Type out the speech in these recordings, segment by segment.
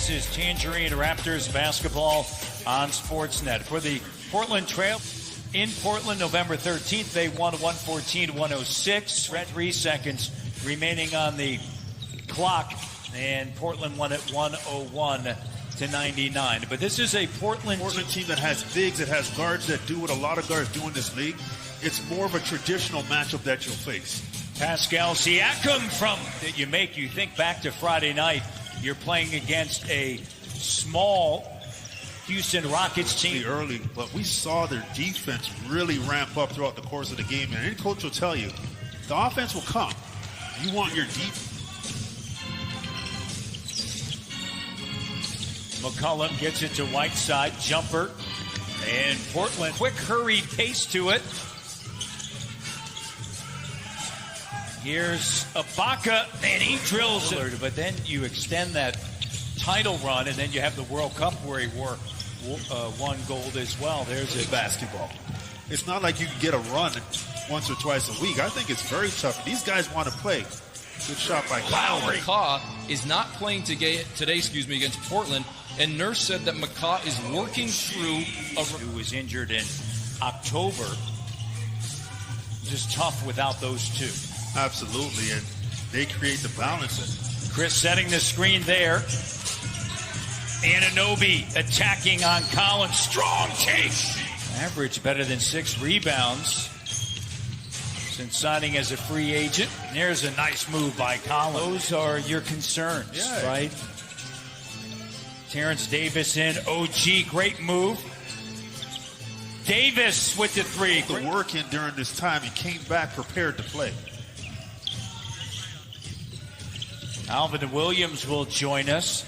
This is Tangerine Raptors basketball on Sportsnet. For the Portland Trail in Portland, November 13th, they won 114-106. 3 seconds remaining on the clock, and Portland won at 101-99. But this is a Portland team that has bigs, that has guards that do what a lot of guards do in this league. It's more of a traditional matchup that you'll face. Pascal Siakam you make you think back to Friday night. You're playing against a small Houston Rockets team. Early, but we saw their defense really ramp up throughout the course of the game. And any coach will tell you, the offense will come. You want your defense. McCollum gets it to Whiteside, jumper, and Portland, quick hurried pace to it. Here's Ibaka, and he drills it. But then you extend that title run, and then you have the World Cup where he won gold as well. There's a basketball. It's not like you can get a run once or twice a week. I think it's very tough. These guys want to play. Good shot by Lowry. McCaw is not playing today, against Portland, and Nurse said that McCaw is working through who was injured in October. Just tough without those two. Absolutely, and they create the balance. Chris setting the screen there. Anunoby attacking on Collins. Strong take. Average better than 6 rebounds since signing as a free agent. There's a nice move by Collins. Those are your concerns, right? Terrence Davis in. OG, great move. Davis with the 3. The work in during this time, he came back prepared to play. Alvin Williams will join us.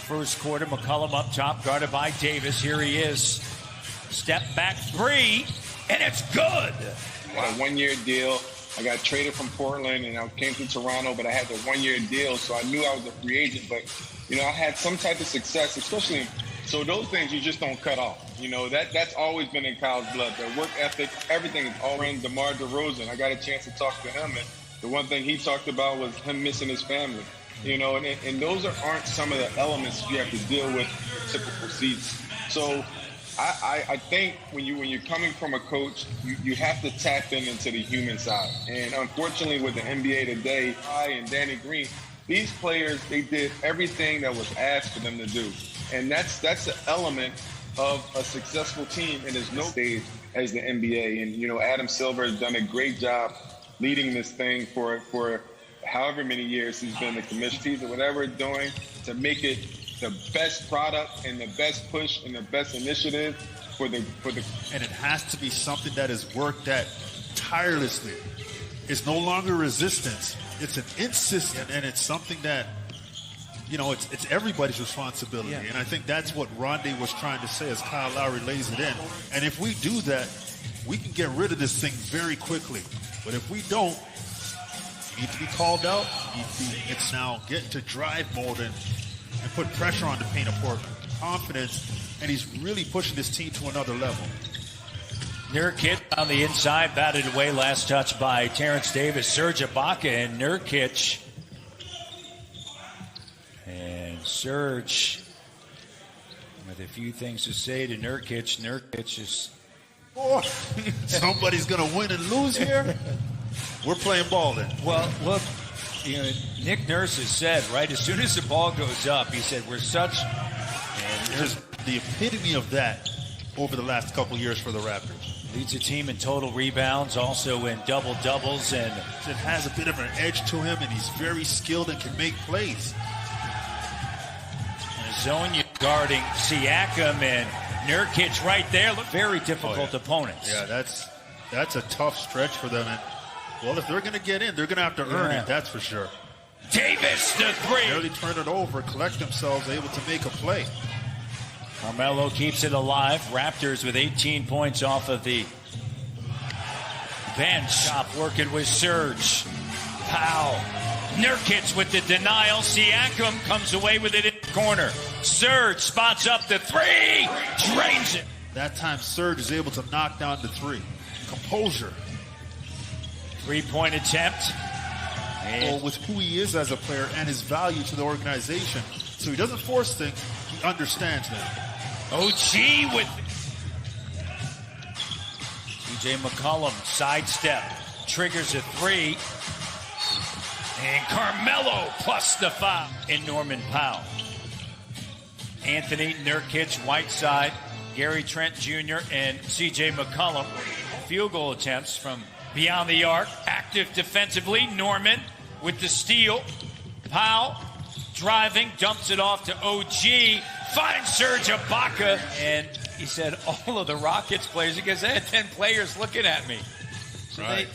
First quarter, McCollum up top, guarded by Davis. Here he is. Step back 3, and it's good. I got a 1-year deal. I got traded from Portland, and I came to Toronto, but I had the 1-year deal, so I knew I was a free agent. But, I had some type of success, especially. So those things you just don't cut off. That's always been in Kyle's blood. The work ethic, everything is all around DeMar DeRozan. I got a chance to talk to him, and the one thing he talked about was him missing his family. And those aren't some of the elements you have to deal with in typical seasons. So I think when you're coming from a coach, you have to tap into the human side. And unfortunately, with the NBA today, and Danny Green, these players, they did everything that was asked for them to do. And that's an element of a successful team, and there's no stage as the NBA. And, Adam Silver has done a great job leading this thing for however many years he's been the commissioner, or whatever it's doing, to make it the best product and the best push and the best initiative for the. And it has to be something that is worked at tirelessly. It's no longer resistance. It's an insistence, and it's something that, it's everybody's responsibility. Yeah. And I think that's what Rondae was trying to say as Kyle Lowry lays it in. And if we do that, we can get rid of this thing very quickly. But if we don't, you need to be called out. It's now getting to drive mode and put pressure on the paint of Portland. Confidence, and he's really pushing this team to another level. Nurkic on the inside, batted away, last touch by Terrence Davis. Serge Ibaka and Nurkic. And Serge with a few things to say to Nurkic. Nurkic is... Oh, somebody's going to win and lose here? We're playing ball then. Well, look, Nick Nurse has said, right, as soon as the ball goes up, he said, we're such... And there's the epitome of that over the last couple years for the Raptors. Leads the team in total rebounds, also in double-doubles, and it has a bit of an edge to him, and he's very skilled and can make plays. Zonia guarding Siakam, and Nurkic right there. Look, very difficult opponents. Yeah, that's a tough stretch for them. And, well, if they're going to get in, they're going to have to earn it, that's for sure. Davis, the 3. Barely turn it over, collect themselves, able to make a play. Carmelo keeps it alive. Raptors with 18 points off of the bench. Shop working with Serge. Powell. Nurkic with the denial. Siakam comes away with it in the corner. Serge spots up the 3. Drains it. That time Serge is able to knock down the 3. Composure. 3-point attempt. Well, with who he is as a player and his value to the organization, So he doesn't force things. He understands them. OG with C.J. McCollum, sidestep, triggers a three. And Carmelo plus the foul in Norman Powell. Anthony, Nurkic, Whiteside, Gary Trent Jr., and C.J. McCollum. Field goal attempts from beyond the arc. Active defensively. Norman with the steal. Powell driving, dumps it off to OG. Finds Serge Ibaka. And he said all of the Rockets players, because they had 10 players looking at me. So right.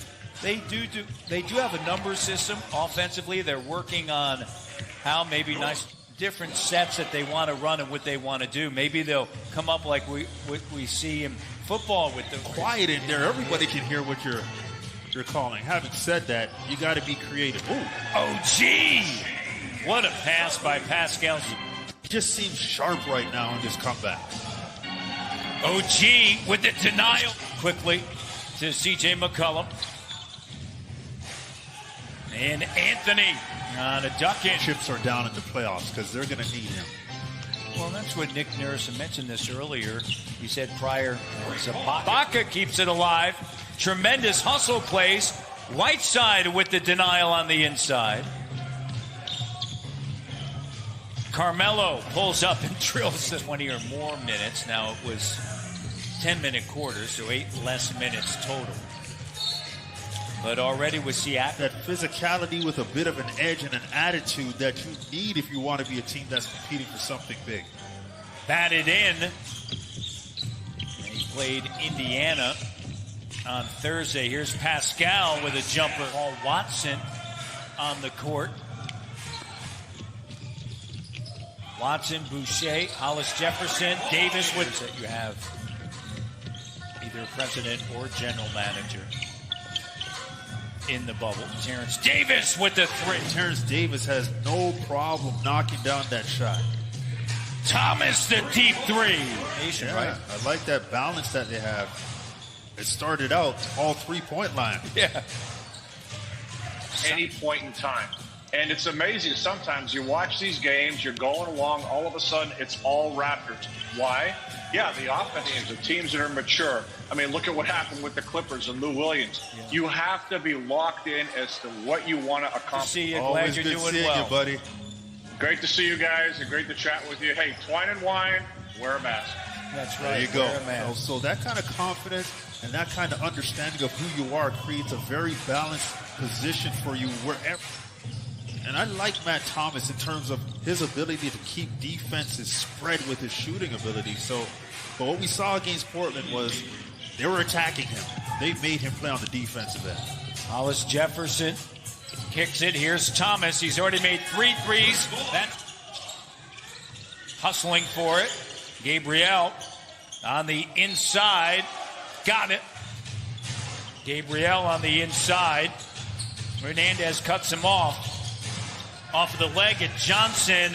They do have a number system offensively. They're working on how maybe nice different sets that they want to run and what they want to do. Maybe they'll come up like we see in football with the quiet in there. Everybody can hear what you're calling. Having said that, you got to be creative. Ooh. OG! What a pass by Pascal. He just seems sharp right now in this comeback. OG with the denial. Quickly to C.J. McCollum. And Anthony on a duck-in. Chips are down in the playoffs because they're going to need him. Well, that's what Nick Nurse mentioned this earlier. He said prior, Ibaka keeps it alive. Tremendous hustle plays. Whiteside with the denial on the inside. Carmelo pulls up and drills the 20 or more minutes. Now it was 10-minute quarters, so 8 less minutes total. But already with Seattle. That physicality with a bit of an edge and an attitude that you need if you want to be a team that's competing for something big. Batted in. And he played Indiana on Thursday. Here's Pascal with a jumper. Paul Watson on the court. Watson, Boucher, Hollis Jefferson, Davis with that you have either president or general manager in the bubble. Terrence Davis with the three. Terrence Davis has no problem knocking down that shot. Thomas the deep three. Yeah, Right? I like that balance that they have. It started out all three-point line. Yeah. Any point in time. And it's amazing. Sometimes you watch these games, you're going along, all of a sudden it's all Raptors. Why? Yeah, the offense teams, the teams that are mature. I mean, look at what happened with the Clippers and Lou Williams. Yeah. You have to be locked in as to what you want to accomplish. See you. Always Glad good you're doing seeing well, you, buddy. Great to see you guys and great to chat with you. Hey, twine and wine, wear a mask. That's right. There you go. So that kind of confidence and that kind of understanding of who you are creates a very balanced position for you wherever. And I like Matt Thomas in terms of his ability to keep defenses spread with his shooting ability. So, but what we saw against Portland was they were attacking him. They made him play on the defensive end. Hollis Jefferson kicks it. Here's Thomas. He's already made 3 threes. That hustling for it. Gabriel on the inside. Got it. Gabriel on the inside. Hernandez cuts him off. Off of the leg at Johnson.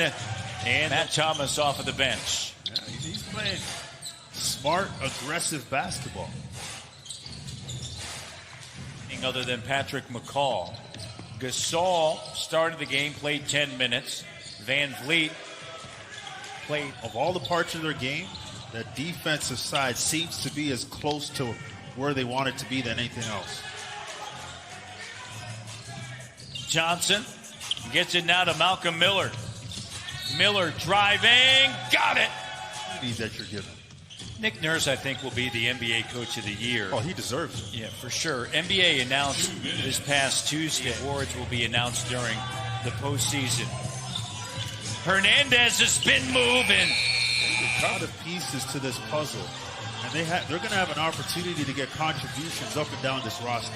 And Matt Thomas off of the bench. Yeah, he's playing smart, aggressive basketball. Other than Patrick McCall. Gasol started the game, played 10 minutes. Van Vliet played. Of all the parts of their game, that defensive side seems to be as close to where they want it to be than anything else. Johnson gets it now to Malcolm Miller. Miller driving, got it. These that you're giving. Nick Nurse, I think, will be the NBA Coach of the Year. Oh, he deserves it. Yeah, for sure. NBA announced this past Tuesday. Awards will be announced during the postseason. Hernandez, a spin move, and a lot of pieces to this puzzle, and they're going to have an opportunity to get contributions up and down this roster.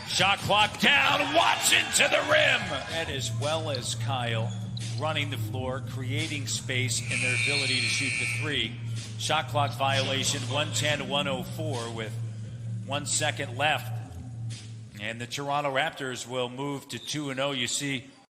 Shot clock down, Watson to the rim. And as well as Kyle running the floor, creating space, and their ability to shoot the three. Shot clock violation, 110-104 with 1 second left. And the Toronto Raptors will move to 2-0. You see